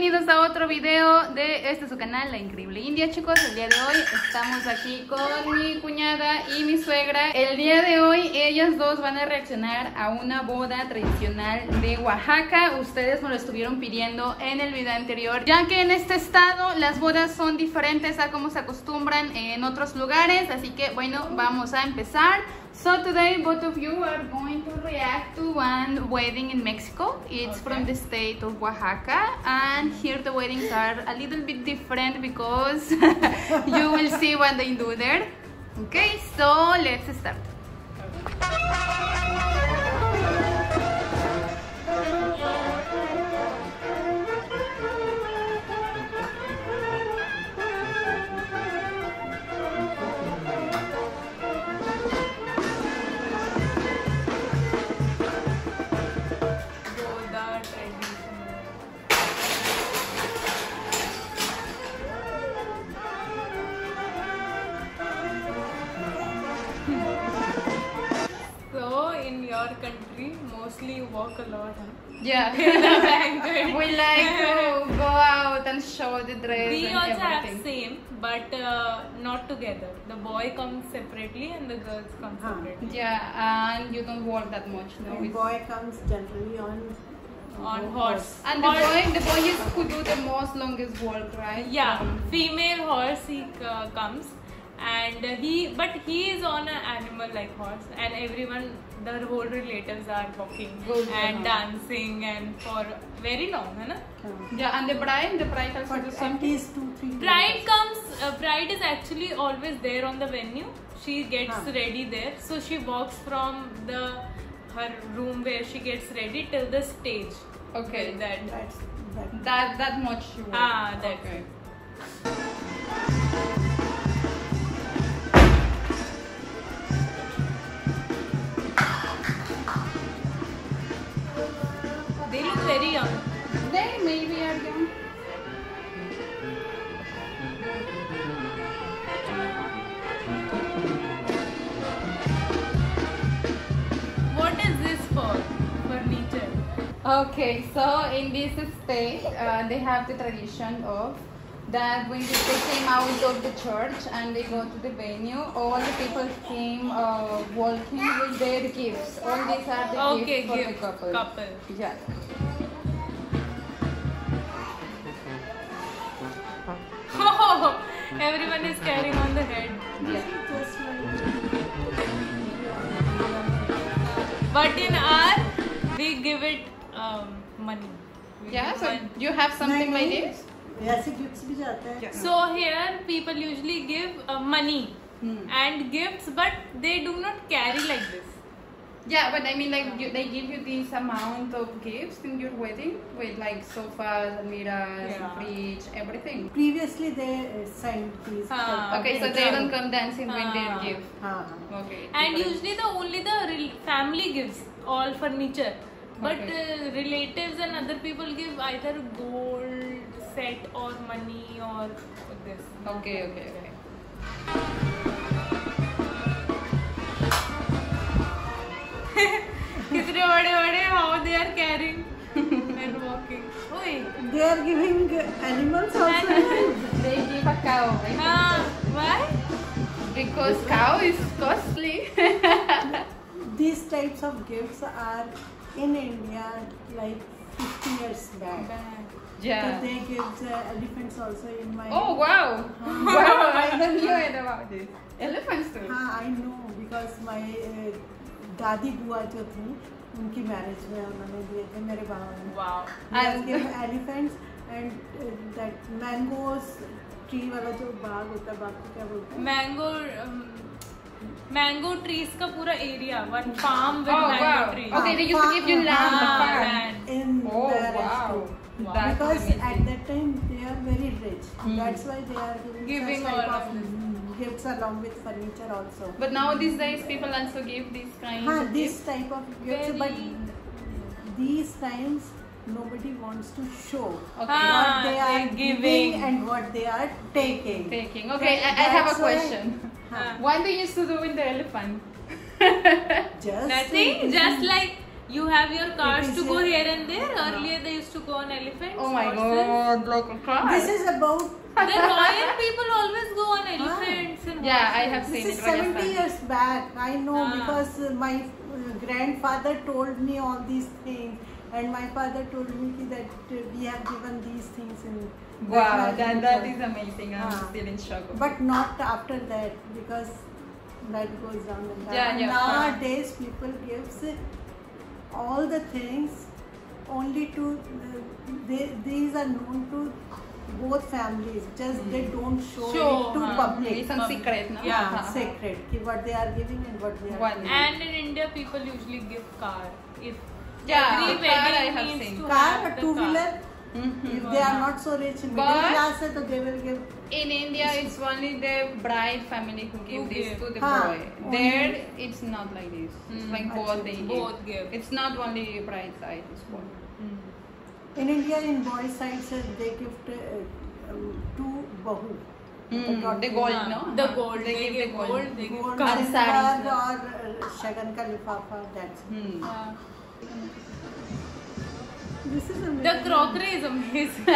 bienvenidos a otro video de su canal, La Increíble India, chicos. El día de hoy estamos aquí con mi cuñada y mi suegra. El día de hoy ellas dos van a reaccionar a una boda tradicional de Oaxaca. Ustedes me lo estuvieron pidiendo en el video anterior, ya que en este estado las bodas son diferentes a como se acostumbran en otros lugares. Así que bueno, vamos a empezar. So today both of you are going to react to one wedding in Mexico. It's from the state of Oaxaca, and here the weddings are a little bit different because you will see what they do there. Okay, so let's start. Country mostly you walk a lot, huh? Yeah. We like to go out and show the dress. We and also everything. have same, but not together. The boy comes separately and the girls come separately. Yeah, and you don't walk that much, no? The boy comes generally on horse. And the boy is who do the most longest walk, right? Yeah, female horse he comes, and he is on an animal like horse, and everyone, the whole relatives are walking and dancing and for very long, है ना? Yeah, and the bride also do something. At least 2-3 Bride comes. Bride is actually always there on the venue. She gets ready there, so she walks from her room where she gets ready till the stage. Okay, That much you walk. That's okay. They look very young. They maybe are young. What is this for? Furniture. Okay, so in this state, they have the tradition of that when people came out of the church and they go to the venue, all the people came walking with their gifts. All these are the gifts for the couple. Yeah. Oh, everyone is carrying on the head. Yeah. But in our, we give it money. Yeah, so you have something like this? ऐसे gifts भी जाते हैं. So here people usually give money and gifts, but they do not carry like this. Yeah, but I mean, like they give you this amount of gifts in your wedding with like sofas, mirrors, fridge, everything. Previously they signed these. Okay, so they don't come dancing when they give. Okay. And usually only the family gives all furniture, but relatives and other people give either gold set or money or this. Okay. कितने बड़े how they are carrying and walking. They are giving animals also. They give a cow. Why? Because cow is costly. These types of gifts are in India like 50 years back. Yeah. So they give elephants also in my. Oh wow! Wow! I don't know about this. Elephants too. I know because my दादी बुआ जो थी उनकी marriage में उन्होंने दिए थे मेरे बाबा ने. Wow. And elephants and that mangoes tree वाला जो बाग होता है, बाग को क्या बोलते हैं? Mango trees का पूरा area, one farm with mango trees. Okay, they used to give you land. In there wow. Because at that time they are very rich. That's why they are giving such all type of of gifts along with furniture also. But now these days people also give these kinds of This gifts. type of gifts, but these times nobody wants to show what they are giving and what they are taking. Okay, I have a question. What do you used to do with the elephant? Just Nothing, just like You have your cars It is to go your- here and there. Earlier they used to go on elephants. Oh my horses. god, local car. This is about The royal people always go on elephants and Yeah, I horses. have this seen is it. 70 Rajasthan. years back. I know Ah. because my grandfather told me all these things, and my father told me that we have given these things in. Wow, that that is amazing. I'm Ah. still in shock. But not after that, because life goes down and down. Yeah, And yeah. nowadays people gives all the things only to these are known to both families. Just they don't show it to public. It's some secret, no? Yeah, Uh-huh. Secret. Ki what they are giving and what they are One. giving. And in India, people usually give car. If Yeah, every car I wedding have needs seen. to car have or the two car. wheeler. Mhm. If they are not so rich, middle But- class, so they will give. In India, it's only the bride family who give Who this give. to the Ah, boy. only- There, it's not like this. It's like Achha, both they both give. It's not only bride side. It's both. In India, in boys' side, they gift to bahu. The gold, no? The Uh-huh. gold. They give the gold. They give Gold, car. And silver sarees. or shagan ka lifafa. That's it. Hmm. This is amazing. The crockery is amazing.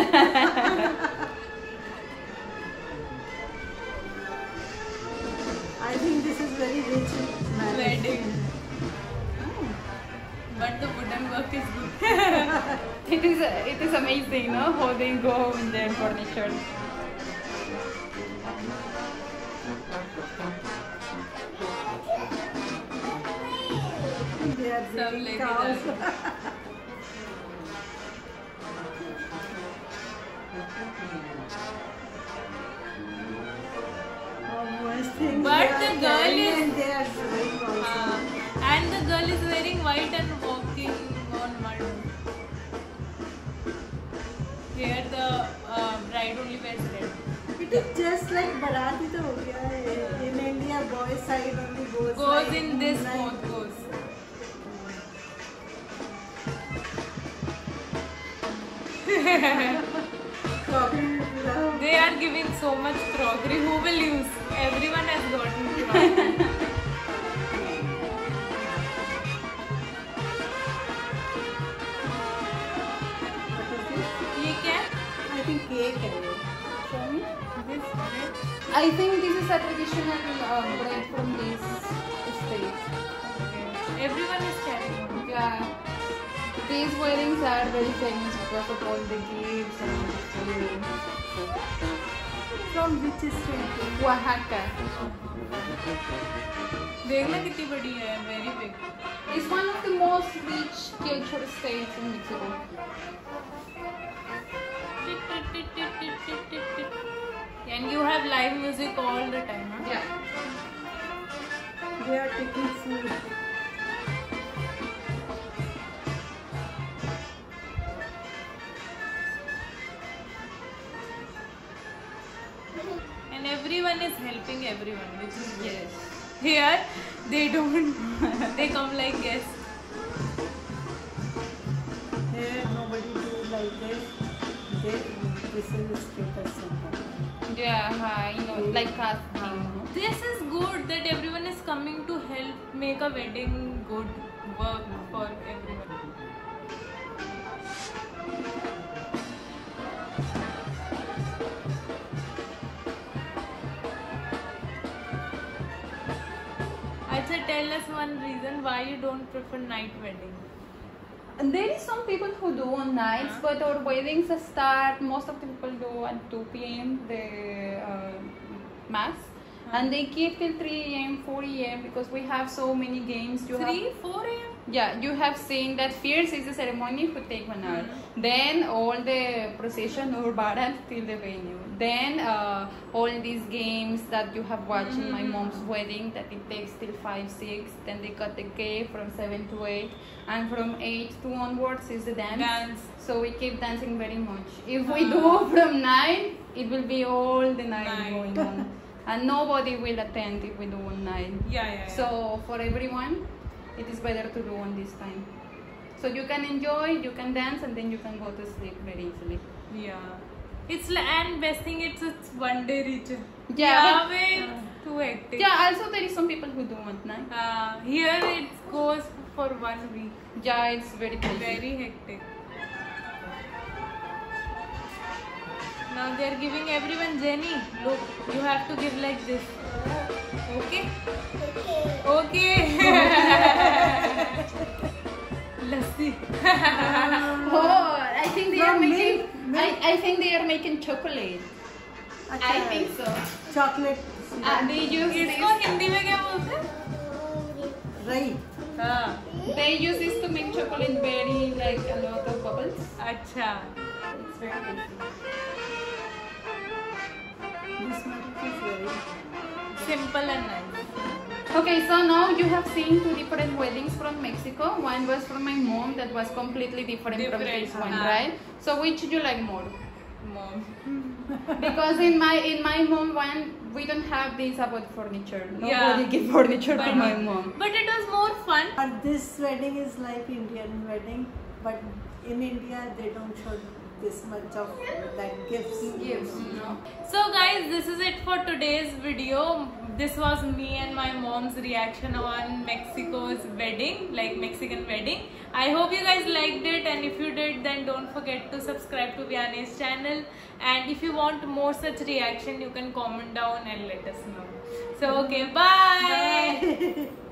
I think this is very rich marriage. Wedding. But the wooden work is good. It is amazing, no? How they go in their furniture. They are Some breeding lady cows. does. Almost things But they are the girl carrying is- and they are doing also. And the girl is wearing white and walking on mud. Here the bride only wears red. It is just like Barat hi to ho gaya hai. In India, boys side only goes Goes like in this, like- both goes. Crockery love. They are giving so much crockery. Who will use? Everyone has gotten crockery. What is this? ये क्या? I think cake hai. Show me. This bread. I think this is a traditional bread from this state. Everyone is carrying one. Yeah. These weddings are very famous because of all the gifts and all the food. From which state? Oaxaca. देखना कितनी बड़ी है. Very big. It's one of the most rich culture states in Mexico. And you have live music all the time, huh? Yeah. They are taking food. And everyone is helping everyone, which is good. Yes. Here, they don't. They come like guests. Here nobody do like this. This is status symbol. Yeah, I know. Like casting. This is good that everyone is coming to help make a wedding good work for everyone. Acha, tell us one reason why you don't prefer night wedding. And there is some people who do on nights, but our weddings start. Most of the people do at 2 p.m. the mass, and they keep till 3 a.m., 4 a.m. because we have so many games. 3, 4 a.m. Yeah, you have seen that first is the ceremony who take 1 hour. Then all the procession or barat till the venue. Then all these games that you have watched in my mom's wedding that it takes till 5, 6. Then they cut the cake from 7 to 8. And from 8 to onwards is the dance. So we keep dancing very much. If we do from 9, it will be all the night going on. And nobody will attend if we do on night. Yeah. So for everyone, it is better to do on this time. So you can enjoy, you can dance, and then you can go to sleep very easily. Yeah. And best thing, it's one day reach. Yeah, too hectic. yeah. Also, there is some people who don't know. Here it goes for 1 week. Yeah, it's very crazy. Very hectic. Now they are giving everyone Jenny. Look, you have to give like this. Okay? Okay. Lassi. Oh, I think they are No, making. milk. I think they are making chocolate. I think so. Chocolate. They use इसको this. Hindi में क्या बोलते हैं? Right. हाँ. They use this to make chocolate very like a lot of bubbles. अच्छा. It's very tasty. This milk is very. Simple and nice. Okay, so now you have seen two different weddings from Mexico. One was from my mom that was completely different from Different, this one, huh? right? So which do you like more? Mom. Because in my mom one we don't have this about furniture. Nobody Yeah. give furniture to But- my mom. But it was more fun. But this wedding is like Indian wedding, but in India they don't show this much of like gifts. Yes, no. So guys, this is it for today's video. This was me and my mom's reaction on Mexico's wedding, like Mexican wedding. I hope you guys liked it, and if you did, then don't forget to subscribe to Vianney's channel. And if you want more such reaction, you can comment down and let us know. So okay, bye.